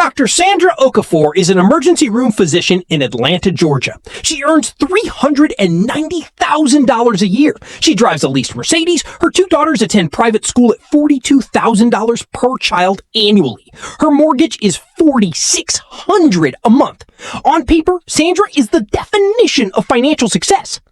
Dr. Sandra Okafor is an emergency room physician in Atlanta, Georgia. She earns $390,000 a year. She drives a leased Mercedes. Her two daughters attend private school at $42,000 per child annually. Her mortgage is $4,600 a month. On paper, Sandra is the definition of financial success.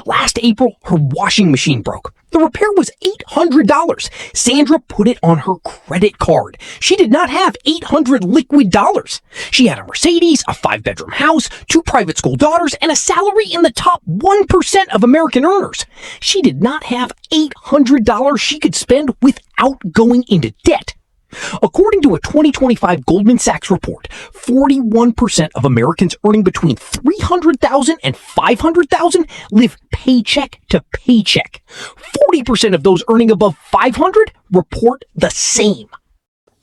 Last April, her washing machine broke. The repair was $800. Sandra put it on her credit card. She did not have $800 liquid dollars. She had a Mercedes, a 5-bedroom house, 2 private school daughters, and a salary in the top 1% of American earners. She did not have $800 she could spend without going into debt. According to a 2025 Goldman Sachs report, 41% of Americans earning between $300,000 and $500,000 live paycheck to paycheck. 40% of those earning above $500,000 report the same.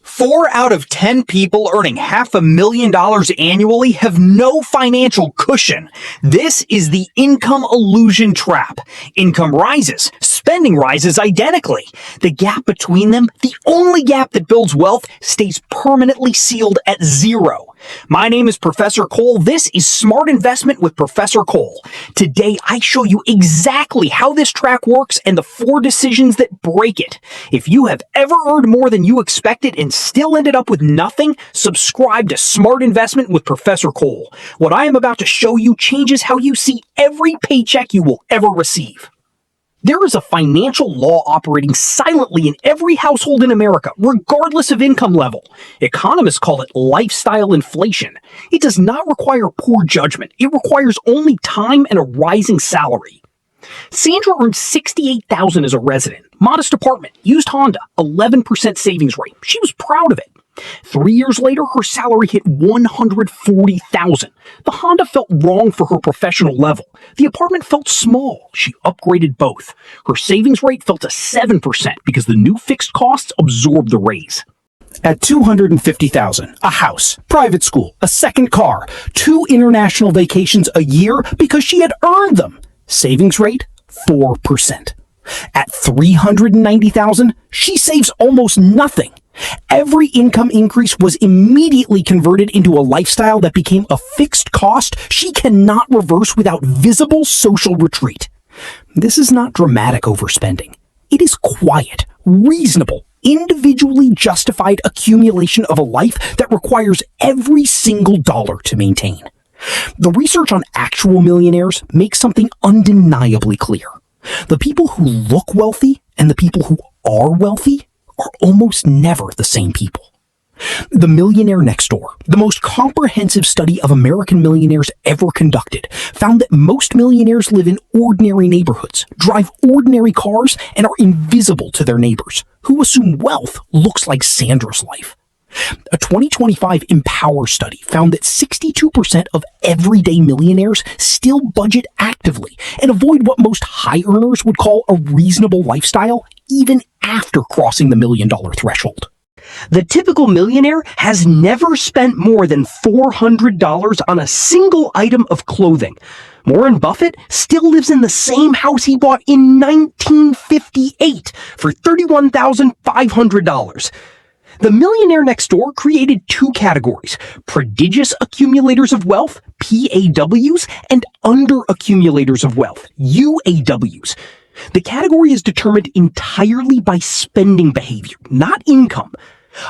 4 out of 10 people earning $500,000 annually have no financial cushion. This is the income illusion trap. Income rises, spending rises identically. The gap between them, the only gap that builds wealth, stays permanently sealed at 0. My name is Professor Cole. This is Smart Investment with Professor Cole. Today, I show you exactly how this track works and the 4 decisions that break it. If you have ever earned more than you expected and still ended up with nothing, subscribe to Smart Investment with Professor Cole. What I am about to show you changes how you see every paycheck you will ever receive. There is a financial law operating silently in every household in America, regardless of income level. Economists call it lifestyle inflation. It does not require poor judgment. It requires only time and a rising salary. Sandra earned $68,000 as a resident. Modest apartment, used Honda, 11% savings rate. She was proud of it. 3 years later, her salary hit $140,000. The Honda felt wrong for her professional level. The apartment felt small. She upgraded both. Her savings rate fell to 7% because the new fixed costs absorbed the raise. At $250,000, a house, private school, a second car, 2 international vacations a year because she had earned them. Savings rate, 4%. At $390,000, she saves almost nothing. Every income increase was immediately converted into a lifestyle that became a fixed cost she cannot reverse without visible social retreat. This is not dramatic overspending. It is quiet, reasonable, individually justified accumulation of a life that requires every single dollar to maintain. The research on actual millionaires makes something undeniably clear. The people who look wealthy and the people who are wealthy are almost never the same people. The Millionaire Next Door, the most comprehensive study of American millionaires ever conducted, found that most millionaires live in ordinary neighborhoods, drive ordinary cars, and are invisible to their neighbors, who assume wealth looks like Sandra's life. A 2025 Empower study found that 62% of everyday millionaires still budget actively and avoid what most high earners would call a reasonable lifestyle even after crossing the $1 million threshold. The typical millionaire has never spent more than $400 on a single item of clothing. Warren Buffett still lives in the same house he bought in 1958 for $31,500. The Millionaire Next Door created 2 categories: prodigious accumulators of wealth, PAWs, and under-accumulators of wealth, UAWs. The category is determined entirely by spending behavior, not income.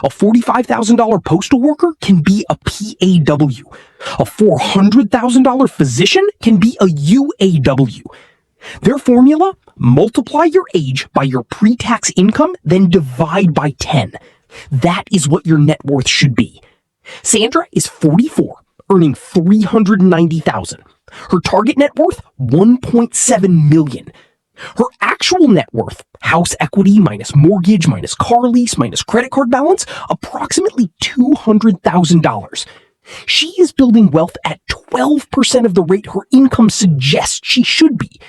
A $45,000 postal worker can be a PAW. A $400,000 physician can be a UAW. Their formula? Multiply your age by your pre-tax income, then divide by 10. That is what your net worth should be. Sandra is 44, earning $390,000. Her target net worth, $1.7 million. Her actual net worth, house equity minus mortgage minus car lease minus credit card balance, approximately $200,000. She is building wealth at 12% of the rate her income suggests she should be.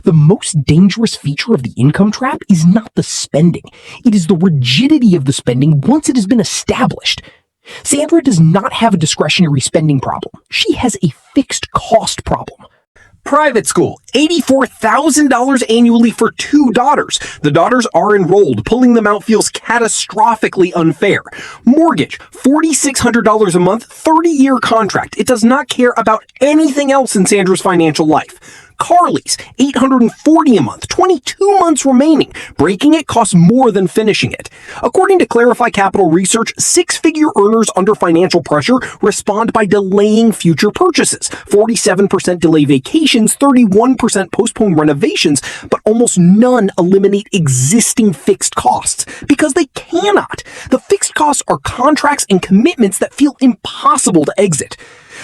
The most dangerous feature of the income trap is not the spending. It is the rigidity of the spending once it has been established. Sandra does not have a discretionary spending problem. She has a fixed cost problem. Private school, $84,000 annually for 2 daughters. The daughters are enrolled. Pulling them out feels catastrophically unfair. Mortgage, $4,600 a month, 30-year contract. It does not care about anything else in Sandra's financial life. Car lease, $840 a month, 22 months remaining. Breaking it costs more than finishing it. According to Clarify Capital Research, 6-figure earners under financial pressure respond by delaying future purchases. 47% delay vacations, 31% postpone renovations, but almost none eliminate existing fixed costs because they cannot. The fixed costs are contracts and commitments that feel impossible to exit.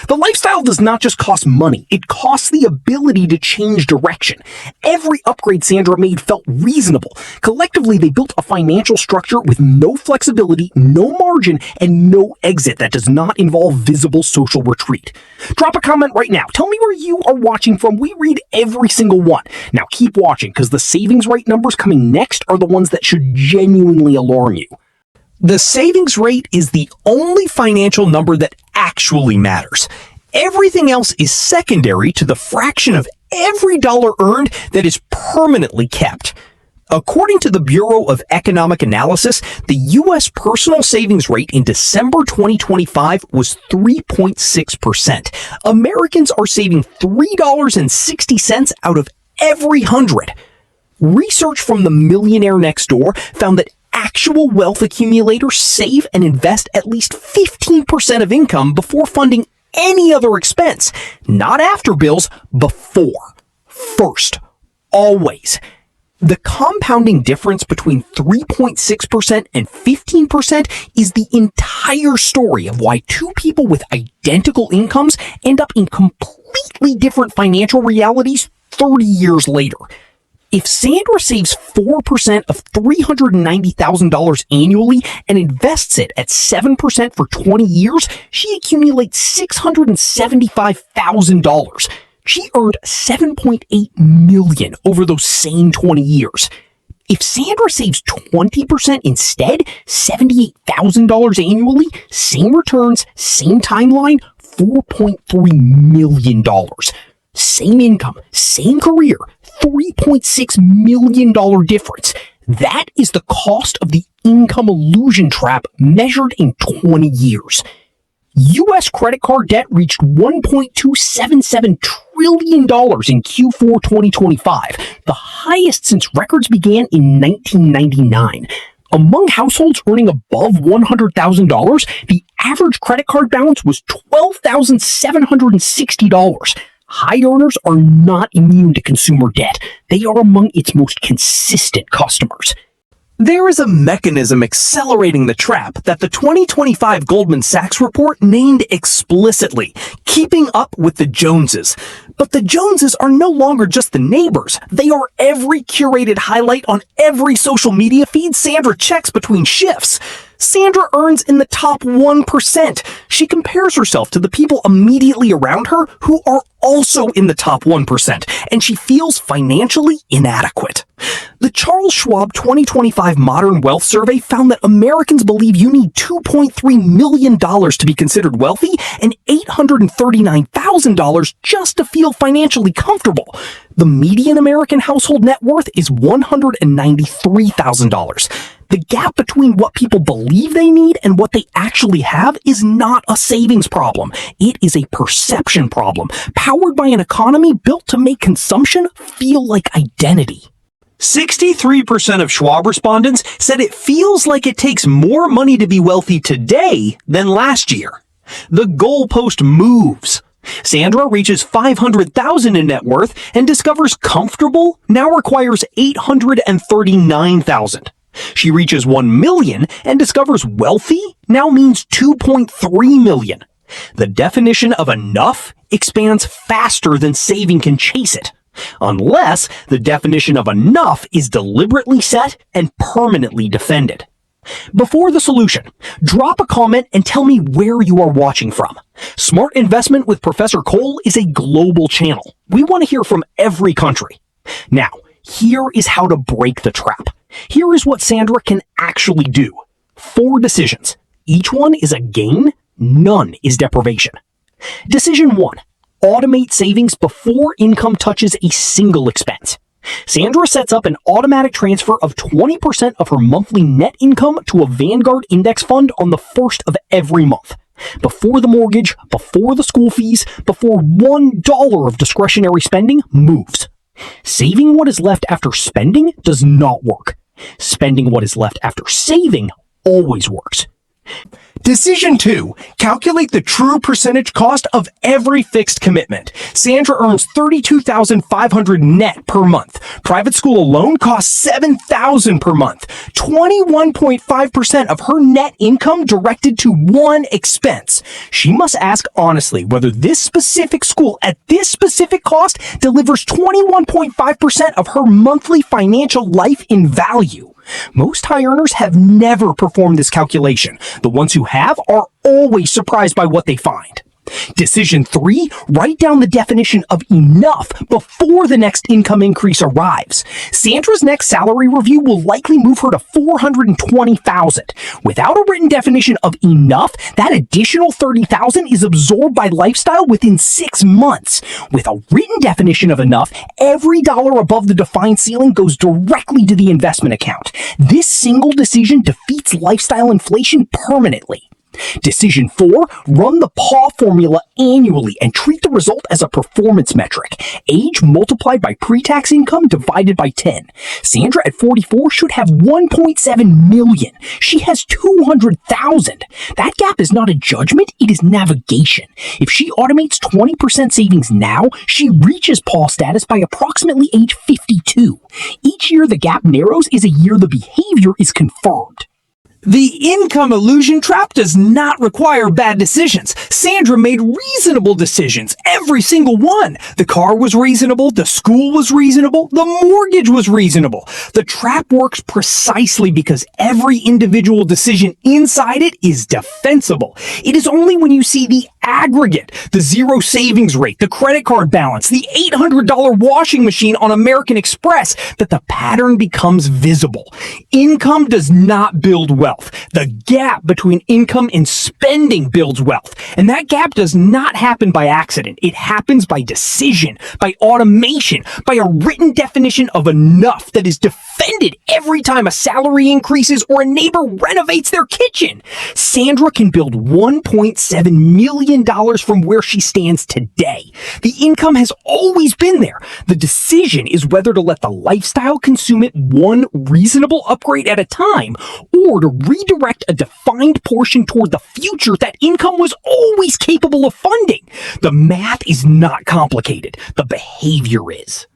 The lifestyle does not just cost money, it costs the ability to change direction. Every upgrade Sandra made felt reasonable. Collectively, they built a financial structure with no flexibility, no margin, and no exit that does not involve visible social retreat. Drop a comment right now. Tell me where you are watching from. We read every single one. Now keep watching, because the savings rate numbers coming next are the ones that should genuinely alarm you. The savings rate is the only financial number that actually matters. Everything else is secondary to the fraction of every dollar earned that is permanently kept. According to the Bureau of Economic Analysis, the U.S. personal savings rate in December 2025 was 3.6%. Americans are saving $3.60 out of every 100. Research from the Millionaire Next Door found that actual wealth accumulators save and invest at least 15% of income before funding any other expense. Not after bills, before. First. Always. The compounding difference between 3.6% and 15% is the entire story of why two people with identical incomes end up in completely different financial realities 30 years later. If Sandra saves 4% of $390,000 annually and invests it at 7% for 20 years, she accumulates $675,000. She earned $7.8 million over those same 20 years. If Sandra saves 20% instead, $78,000 annually, same returns, same timeline, $4.3 million. Same income, same career, $3.6 million difference. That is the cost of the income illusion trap measured in 20 years. U.S. credit card debt reached $1.277 trillion in Q4 2025, the highest since records began in 1999. Among households earning above $100,000, the average credit card balance was $12,760. High earners are not immune to consumer debt. They are among its most consistent customers. There is a mechanism accelerating the trap that the 2025 Goldman Sachs report named explicitly, keeping up with the Joneses. But the Joneses are no longer just the neighbors. They are every curated highlight on every social media feed Sandra checks between shifts. Sandra earns in the top 1%. She compares herself to the people immediately around her who are also in the top 1%, and she feels financially inadequate. The Charles Schwab 2025 Modern Wealth Survey found that Americans believe you need $2.3 million to be considered wealthy and $839,000 just to feel financially comfortable. The median American household net worth is $193,000. The gap between what people believe they need and what they actually have is not a savings problem. It is a perception problem, powered by an economy built to make consumption feel like identity. 63% of Schwab respondents said it feels like it takes more money to be wealthy today than last year. The goalpost moves. Sandra reaches $500,000 in net worth and discovers comfortable now requires $839,000. She reaches $1 million and discovers wealthy now means $2.3 million. The definition of enough expands faster than saving can chase it, unless the definition of enough is deliberately set and permanently defended. Before the solution, drop a comment and tell me where you are watching from. Smart Investment with Professor Cole is a global channel. We want to hear from every country. Now, here is how to break the trap. Here is what Sandra can actually do. 4 decisions. Each one is a gain, none is deprivation. Decision 1. automate savings before income touches a single expense. Sandra sets up an automatic transfer of 20% of her monthly net income to a Vanguard index fund on the first of every month. Before the mortgage, before the school fees, before $1 of discretionary spending moves. Saving what is left after spending does not work. Spending what is left after saving always works. Decision 2. Calculate the true percentage cost of every fixed commitment. Sandra earns $32,500 net per month. Private school alone costs $7,000 per month. 21.5% of her net income directed to one expense. She must ask honestly whether this specific school at this specific cost delivers 21.5% of her monthly financial life in value. Most high earners have never performed this calculation. The ones who have are always surprised by what they find. Decision 3, write down the definition of enough before the next income increase arrives. Sandra's next salary review will likely move her to $420,000. Without a written definition of enough, that additional $30,000 is absorbed by lifestyle within 6 months. With a written definition of enough, every dollar above the defined ceiling goes directly to the investment account. This single decision defeats lifestyle inflation permanently. Decision 4, run the PAW formula annually and treat the result as a performance metric. Age multiplied by pre-tax income divided by 10. Sandra at 44 should have 1.7 million. She has 200,000. That gap is not a judgment, it is navigation. If she automates 20% savings now, she reaches PAW status by approximately age 52. Each year the gap narrows is a year the behavior is confirmed. The income illusion trap does not require bad decisions. Sandra made reasonable decisions, every single one. The car was reasonable, the school was reasonable, the mortgage was reasonable. The trap works precisely because every individual decision inside it is defensible. It is only when you see the aggregate, the zero savings rate, the credit card balance, the $800 washing machine on American Express, that the pattern becomes visible. Income does not build wealth. The gap between income and spending builds wealth. And that gap does not happen by accident. It happens by decision, by automation, by a written definition of enough that is defended every time a salary increases or a neighbor renovates their kitchen. Sandra can build $1.7 million from where she stands today. The income has always been there. The decision is whether to let the lifestyle consume it one reasonable upgrade at a time, or to redirect a defined portion toward the future that income was always capable of funding. The math is not complicated. The behavior is.